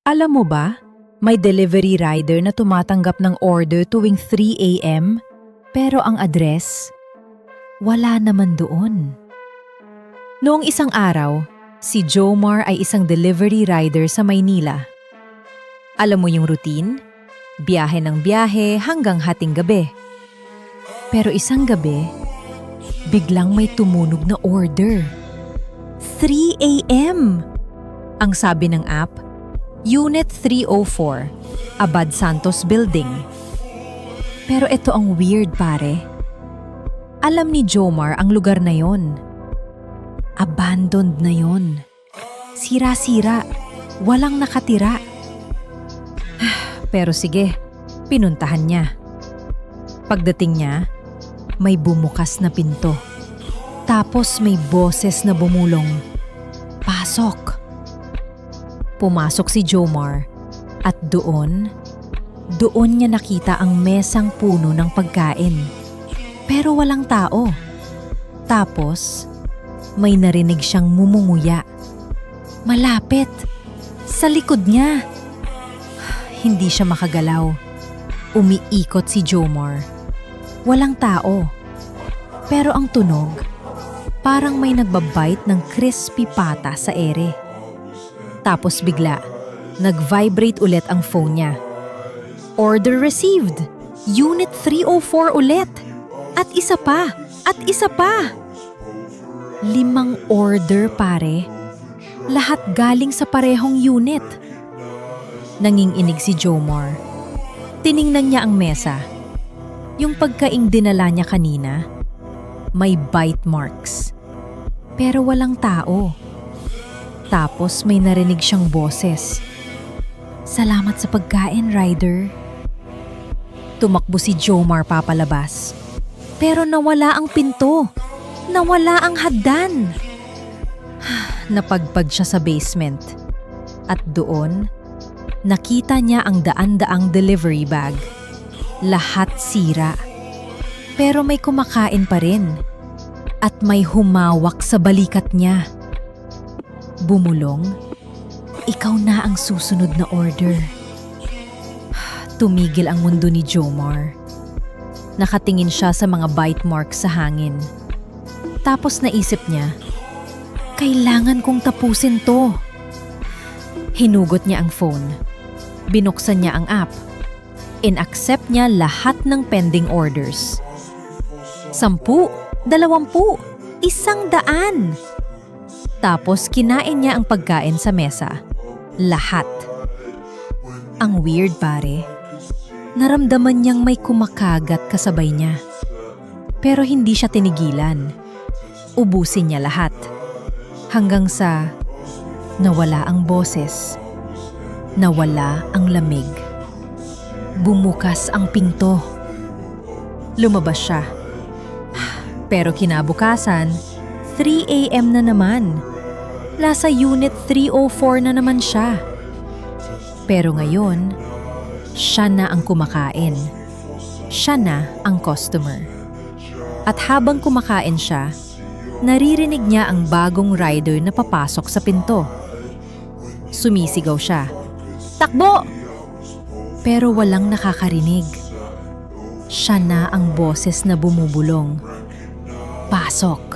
Alam mo ba, may delivery rider na tumatanggap ng order tuwing 3 a.m. pero ang address, wala naman doon. Noong isang araw, si Jomar ay isang delivery rider sa Maynila. Alam mo yung routine? Biyahe ng biyahe hanggang hating gabi. Pero isang gabi, biglang may tumunog na order. 3 a.m. Ang sabi ng app, Unit 304, Abad Santos Building. Pero ito ang weird pare. Alam ni Jomar ang lugar na yon. Abandoned na yon. Sira-sira, walang nakatira. Pero sige, pinuntahan niya. Pagdating niya, may bumukas na pinto. Tapos may boses na bumulong, "Pasok!" Pumasok si Jomar at doon niya nakita ang mesang puno ng pagkain. Pero walang tao. Tapos, may narinig siyang mumunguya. Malapit, sa likod niya. Hindi siya makagalaw. Umiikot si Jomar. Walang tao. Pero ang tunog, parang may nagbabite ng crispy pata sa ere. Tapos bigla, nag-vibrate ulit ang phone niya. Order received! Unit 304 ulit! At isa pa! At isa pa! 5 order pare. Lahat galing sa parehong unit. Nanginginig si Jomar. Tiningnan niya ang mesa. Yung pagkaing dinala niya kanina, may bite marks. Pero walang tao. Tapos may narinig siyang boses. "Salamat sa pagkain, Rider." Tumakbo si Jomar papalabas. Pero nawala ang pinto. Nawala ang hagdan. Napagpag siya sa basement. At doon, nakita niya ang daan-daang delivery bag. Lahat sira. Pero may kumakain pa rin. At may humawak sa balikat niya. Bumulong, "Ikaw na ang susunod na order." Tumigil ang mundo ni Jomar. Nakatingin siya sa mga bite marks sa hangin. Tapos naisip niya, kailangan kong tapusin to. Hinugot niya ang phone. Binuksan niya ang app. In-accept niya lahat ng pending orders. 10, 20, 100. Tapos kinain niya ang pagkain sa mesa. Lahat. Ang weird pare. Naramdaman niyang may kumakagat kasabay niya. Pero hindi siya tinigilan. Ubusin niya lahat. Hanggang sa nawala ang boses. Nawala ang lamig. Bumukas ang pinto. Lumabas siya. Pero kinabukasan, 3 a.m. na naman. Nasa Unit 304 na naman siya. Pero ngayon, siya na ang kumakain. Siya na ang customer. At habang kumakain siya, naririnig niya ang bagong rider na papasok sa pinto. Sumisigaw siya, "Takbo!" Pero walang nakakarinig. Siya na ang boses na bumubulong, "Pasok!"